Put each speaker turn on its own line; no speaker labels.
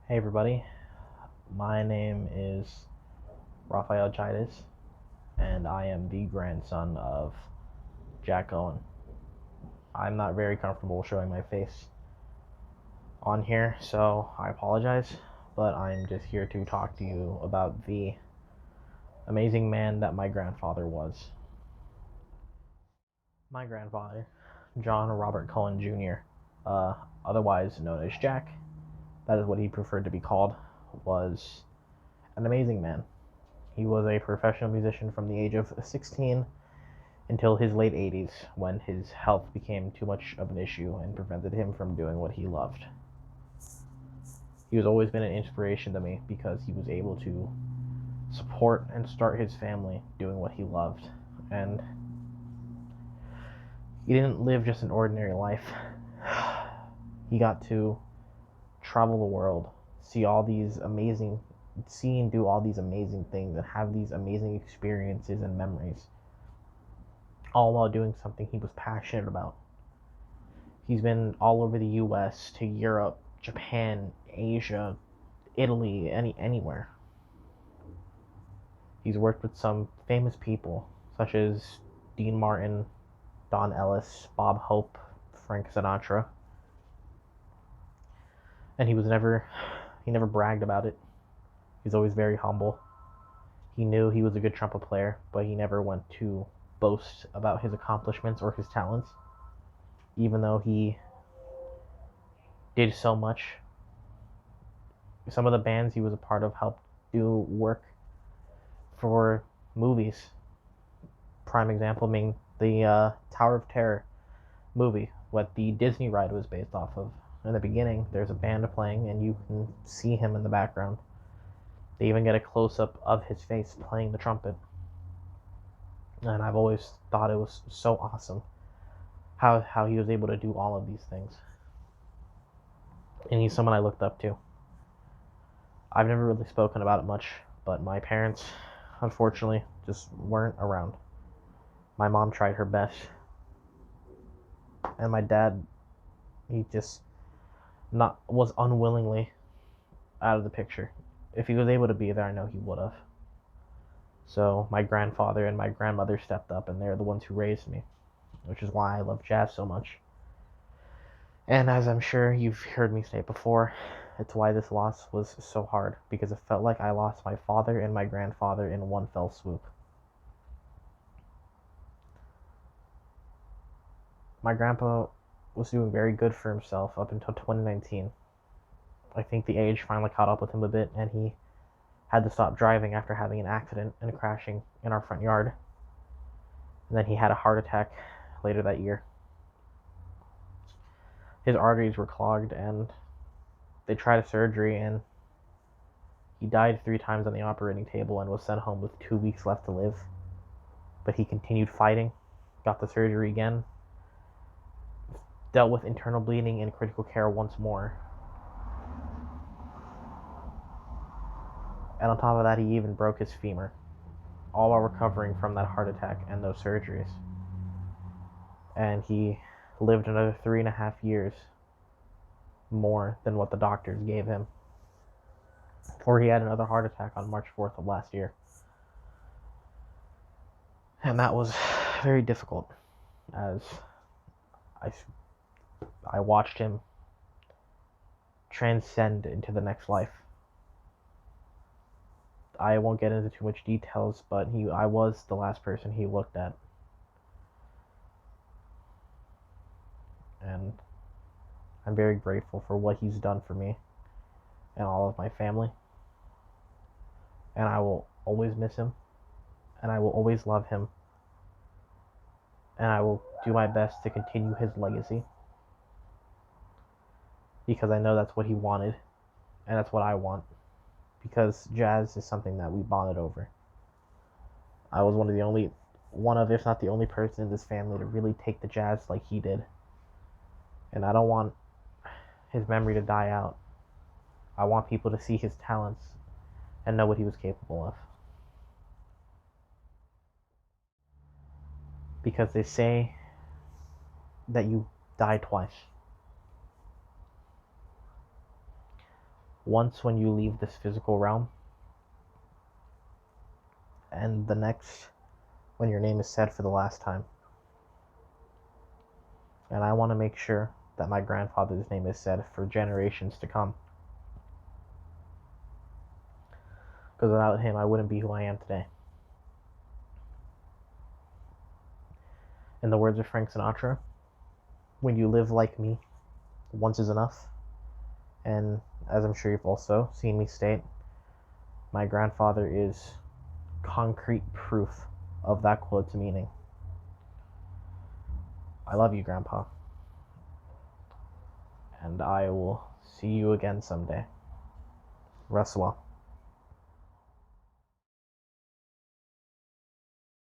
Hey everybody, my name is Raphael Chides, and I am the grandson of Jack Owen. I'm not very comfortable showing my face on here, so I apologize, but I'm just here to talk to you about the amazing man that my grandfather was. My grandfather, John Robert Cohen Jr., otherwise known as Jack, that is what he preferred to be called, was an amazing man. He was a professional musician from the age of 16 until his late 80s, when his health became too much of an issue and prevented him from doing what he loved. He has always been an inspiration to me because he was able to support and start his family doing what he loved. And he didn't live just an ordinary life. He got to travel the world, see and do all these amazing things and have these amazing experiences and memories, all while doing something he was passionate about. He's been all over the US to Europe, Japan, Asia, Italy, anywhere. He's worked with some famous people such as Dean Martin, Don Ellis, Bob Hope, Frank Sinatra. And he never bragged about it. He's always very humble. He knew he was a good trumpet player, but he never went to boast about his accomplishments or his talents, even though he did so much. Some of the bands he was a part of helped do work for movies. Prime example being the Tower of Terror movie, what the Disney ride was based off of. In the beginning, there's a band playing, and you can see him in the background. They even get a close up of his face playing the trumpet. And I've always thought it was so awesome how he was able to do all of these things. And he's someone I looked up to. I've never really spoken about it much, but my parents, unfortunately, just weren't around. My mom tried her best, and my dad, he just not was unwillingly out of the picture. If he was able to be there, I know he would have. So my grandfather and my grandmother stepped up, and they're the ones who raised me, which is why I love jazz so much. And as I'm sure you've heard me say before, it's why this loss was so hard, because it felt like I lost my father and my grandfather in one fell swoop. My grandpa was doing very good for himself up until 2019. I think the age finally caught up with him a bit, and he had to stop driving after having an accident and crashing in our front yard. And then he had a heart attack later that year. His arteries were clogged, and they tried a surgery, and he died 3 times on the operating table and was sent home with 2 weeks left to live. But he continued fighting, got the surgery again, dealt with internal bleeding and critical care once more. And on top of that, he even broke his femur, all while recovering from that heart attack and those surgeries. And he lived another 3.5 years more than what the doctors gave him, before he had another heart attack on March 4th of last year. And that was very difficult, as I watched him transcend into the next life. I won't get into too much details, but I was the last person he looked at. And I'm very grateful for what he's done for me and all of my family. And I will always miss him, and I will always love him, and I will do my best to continue his legacy, because I know that's what he wanted, and that's what I want, because jazz is something that we bonded over. I was one of, if not the only person in this family to really take the jazz like he did. And I don't want his memory to die out. I want people to see his talents and know what he was capable of. Because they say that you die twice. once when you leave this physical realm, and the next when your name is said for the last time. And I want to make sure that my grandfather's name is said for generations to come. Because without him, I wouldn't be who I am today. In the words of Frank Sinatra, when you live like me, once is enough. And as I'm sure you've also seen me state, my grandfather is concrete proof of that quote's meaning. I love you, Grandpa. And I will see you again someday. Rest well.